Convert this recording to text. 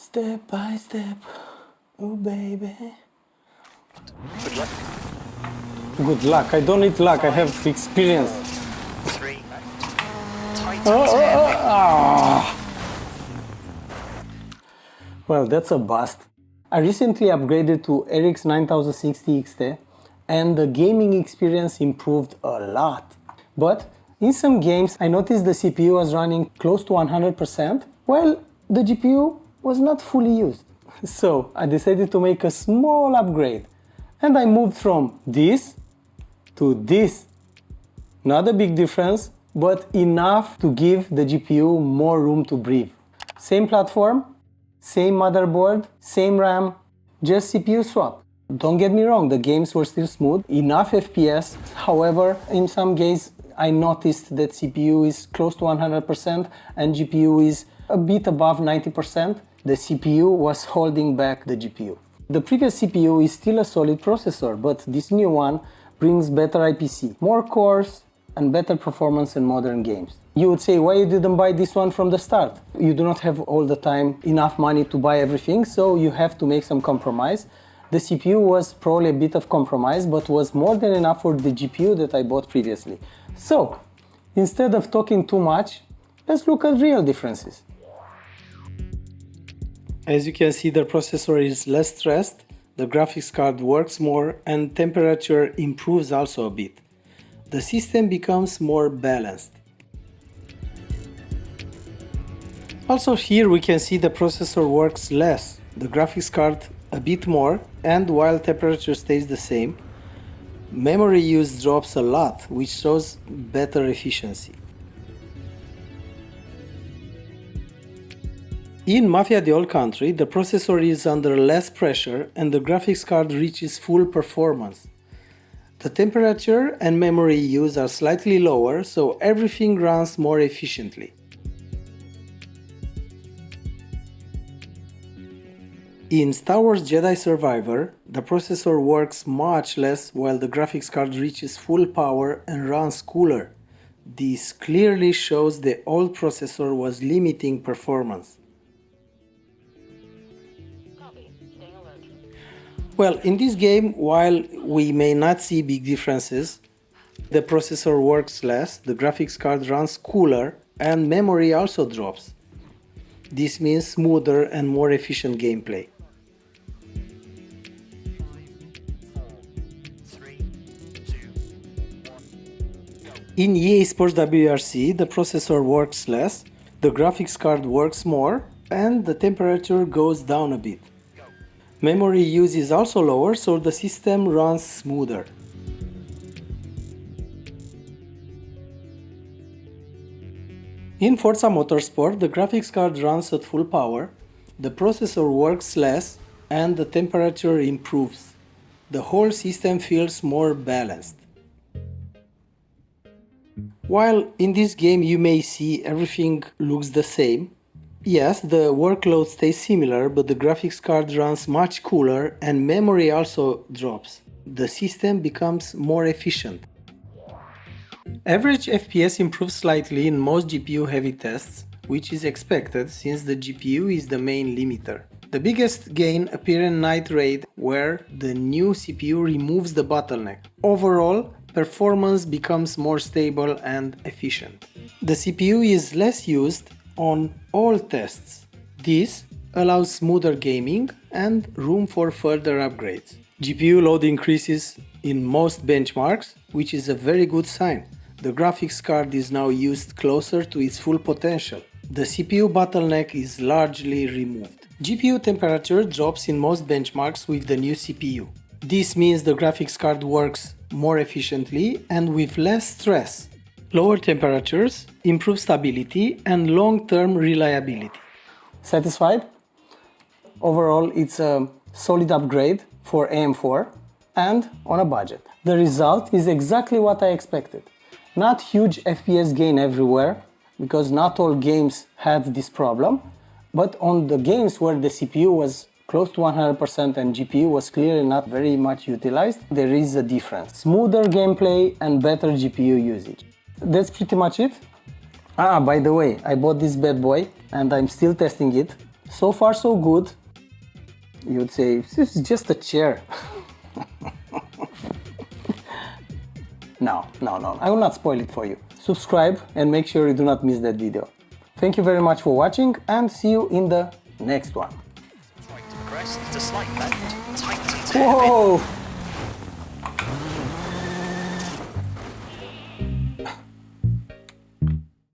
Step by step, oh baby. Good luck. Good luck. I don't need luck, I have experience. 3. Tight. Well, that's a bust. I recently upgraded to RX 9060 XT and the gaming experience improved a lot. But in some games I noticed the CPU was running close to 100% while the GPU was not fully used. So I decided to make a small upgrade and I moved from this to this. Not a big difference, but enough to give the GPU more room to breathe. Same platform, same motherboard, same RAM, just CPU swap. Don't get me wrong, the games were still smooth, enough FPS. However, in some games I noticed that CPU is close to 100% and GPU is a bit above 90%. The CPU was holding back the GPU. The previous CPU is still a solid processor, but this new one brings better IPC, more cores, and better performance in modern games. You would say, why you didn't buy this one from the start? You do not have all the time enough money to buy everything, so you have to make some compromise. The CPU was probably a bit of compromise, but was more than enough for the GPU that I bought previously. So, instead of talking too much, let's look at real differences. As you can see, the processor is less stressed, the graphics card works more, and temperature improves also a bit. The system becomes more balanced. Also here we can see the processor works less, the graphics card a bit more, and while temperature stays the same, memory use drops a lot, which shows better efficiency. In Mafia the Old Country, the processor is under less pressure and the graphics card reaches full performance. The temperature and memory use are slightly lower, so everything runs more efficiently. In Star Wars Jedi Survivor, the processor works much less while the graphics card reaches full power and runs cooler. This clearly shows the old processor was limiting performance. Well, in this game, while we may not see big differences, the processor works less, the graphics card runs cooler, and memory also drops. This means smoother and more efficient gameplay. In EA Sports WRC, the processor works less, the graphics card works more, and the temperature goes down a bit. Memory use is also lower, so the system runs smoother. In Forza Motorsport, the graphics card runs at full power, the processor works less, and the temperature improves. The whole system feels more balanced. While in this game you may see everything looks the same, yes, the workload stays similar, but the graphics card runs much cooler and memory also drops. The system becomes more efficient. Average FPS improves slightly in most GPU-heavy tests, which is expected since the GPU is the main limiter. The biggest gain appears in Night Raid, where the new CPU removes the bottleneck. Overall, performance becomes more stable and efficient. The CPU is less used on all tests. This allows smoother gaming and room for further upgrades. GPU load increases in most benchmarks, which is a very good sign. The graphics card is now used closer to its full potential. The CPU bottleneck is largely removed. GPU temperature drops in most benchmarks with the new CPU. This means the graphics card works more efficiently and with less stress. Lower temperatures improve stability and long-term reliability. Satisfied? Overall, it's a solid upgrade for AM4 and on a budget. The result is exactly what I expected. Not huge FPS gain everywhere, because not all games had this problem, but on the games where the CPU was close to 100% and GPU was clearly not very much utilized, there is a difference. Smoother gameplay and better GPU usage. That's pretty much it. By the way, I bought this bad boy and I'm still testing it. So far so good. You would say, this is just a chair. No, I will not spoil it for you. Subscribe and make sure you do not miss that video. Thank you very much for watching and see you in the next one. Trying to progress to slight left, tight to Whoa!